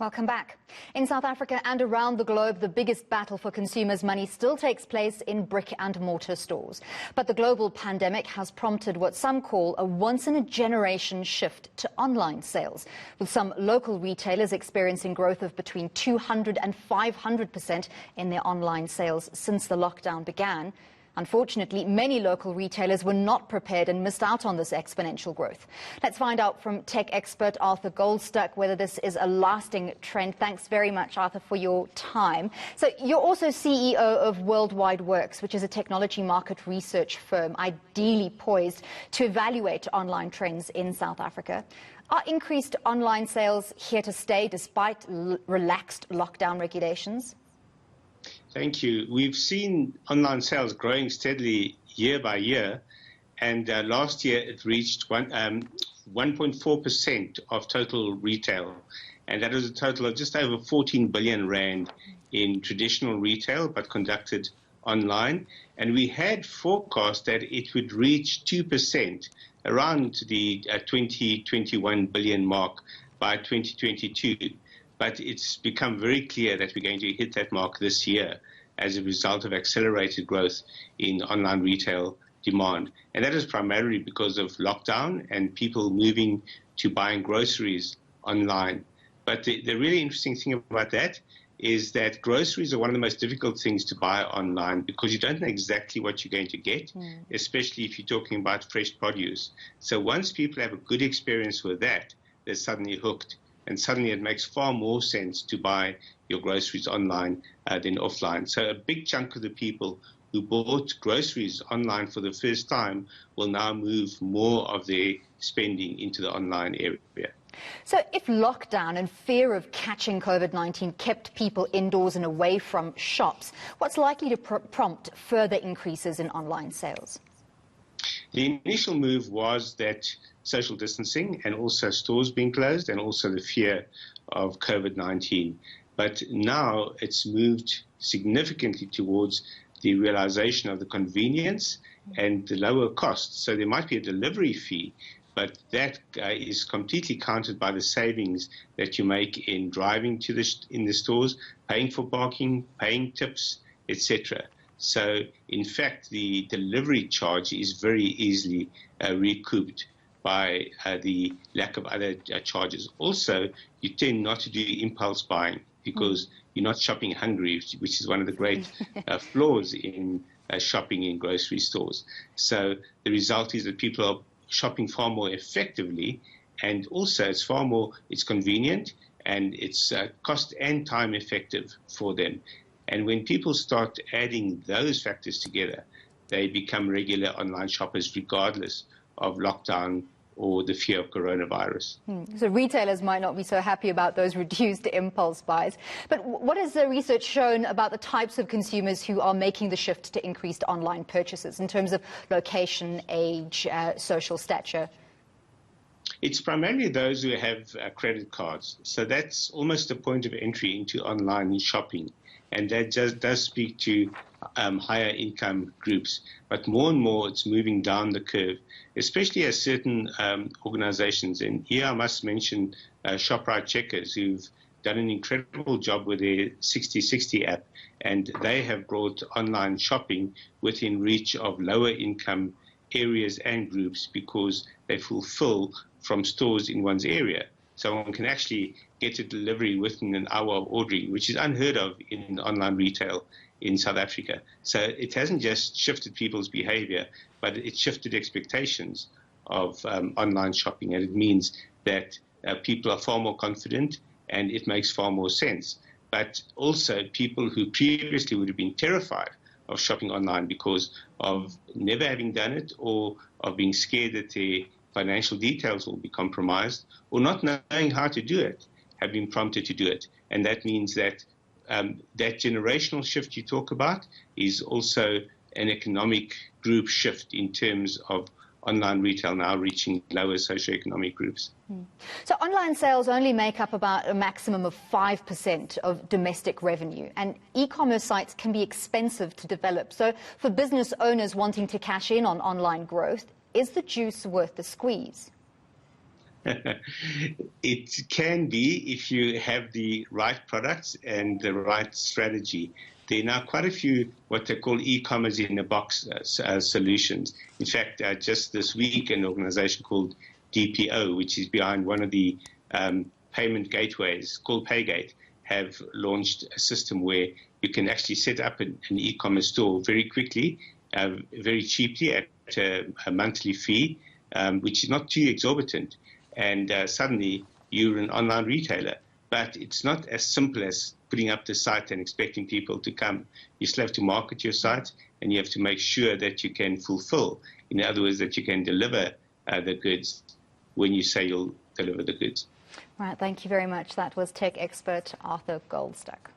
Welcome back. In South Africa and around the globe, the biggest battle for consumers' money still takes place in brick-and-mortar stores. But the global pandemic has prompted what some call a once-in-a-generation shift to online sales, with some local retailers experiencing growth of between 200 and 500% in their online sales since the lockdown began. Unfortunately, many local retailers were not prepared and missed out on this exponential growth. Let's find out from tech expert Arthur Goldstuck whether this is a lasting trend. Thanks very much, Arthur, for your time. So you're also CEO of Worldwide Works, which is a technology market research firm ideally poised to evaluate online trends in South Africa. Are increased online sales here to stay despite relaxed lockdown regulations? Thank you. We've seen online sales growing steadily year by year, and last year it reached 1.4% of total retail, and that is a total of just over 14 billion rand in traditional retail, but conducted online. And we had forecast that it would reach 2%, around the 20-21 billion mark by 2022. But it's become very clear that we're going to hit that mark this year as a result of accelerated growth in online retail demand. And that is primarily because of lockdown and people moving to buying groceries online. But the really interesting thing about that is that groceries are one of the most difficult things to buy online because you don't know exactly what you're going to get, especially if you're talking about fresh produce. So once people have a good experience with that, they're suddenly hooked. And suddenly it makes far more sense to buy your groceries online than offline. So a big chunk of the people who bought groceries online for the first time will now move more of their spending into the online area. So if lockdown and fear of catching COVID-19 kept people indoors and away from shops, what's likely to prompt further increases in online sales? The initial move was that social distancing and also stores being closed and also the fear of COVID-19. But now it's moved significantly towards the realization of the convenience and the lower costs. So there might be a delivery fee, but that is completely countered by the savings that you make in driving to in the stores, paying for parking, paying tips, etc. So, in fact, the delivery charge is very easily recouped by the lack of other charges. Also, you tend not to do impulse buying because you're not shopping hungry, which is one of the great flaws in shopping in grocery stores. So the result is that people are shopping far more effectively, and also it's convenient and it's cost and time effective for them. And when people start adding those factors together, they become regular online shoppers regardless of lockdown or the fear of coronavirus. So retailers might not be so happy about those reduced impulse buys. But what has the research shown about the types of consumers who are making the shift to increased online purchases in terms of location, age, social stature? It's primarily those who have credit cards. So that's almost a point of entry into online shopping. And that just does speak to higher income groups. But more and more it's moving down the curve, especially as certain organizations, and here I must mention ShopRite Checkers, who've done an incredible job with their 60/60 app, and they have brought online shopping within reach of lower income areas and groups because they fulfill from stores in one's area. So one can actually get a delivery within an hour of ordering, which is unheard of in online retail in South Africa. So it hasn't just shifted people's behavior, but it shifted expectations of online shopping. And it means that people are far more confident and it makes far more sense. But also people who previously would have been terrified of shopping online because of never having done it or of being scared that their financial details will be compromised or not knowing how to do it, have been prompted to do it. And that means that that generational shift you talk about is also an economic group shift in terms of online retail now reaching lower socioeconomic groups. So online sales only make up about a maximum of 5% of domestic revenue, and e-commerce sites can be expensive to develop. So for business owners wanting to cash in on online growth, is the juice worth the squeeze? It can be if you have the right products and the right strategy. There are now quite a few what they call e-commerce in a box solutions. In fact, just this week, an organization called DPO, which is behind one of the payment gateways called Paygate, have launched a system where you can actually set up an e-commerce store very quickly, very cheaply at a monthly fee, which is not too exorbitant. And suddenly you're an online retailer. But it's not as simple as putting up the site and expecting people to come. You still have to market your site, and you have to make sure that you can fulfill. In other words, that you can deliver the goods when you say you'll deliver the goods. Right, thank you very much. That was tech expert Arthur Goldstuck.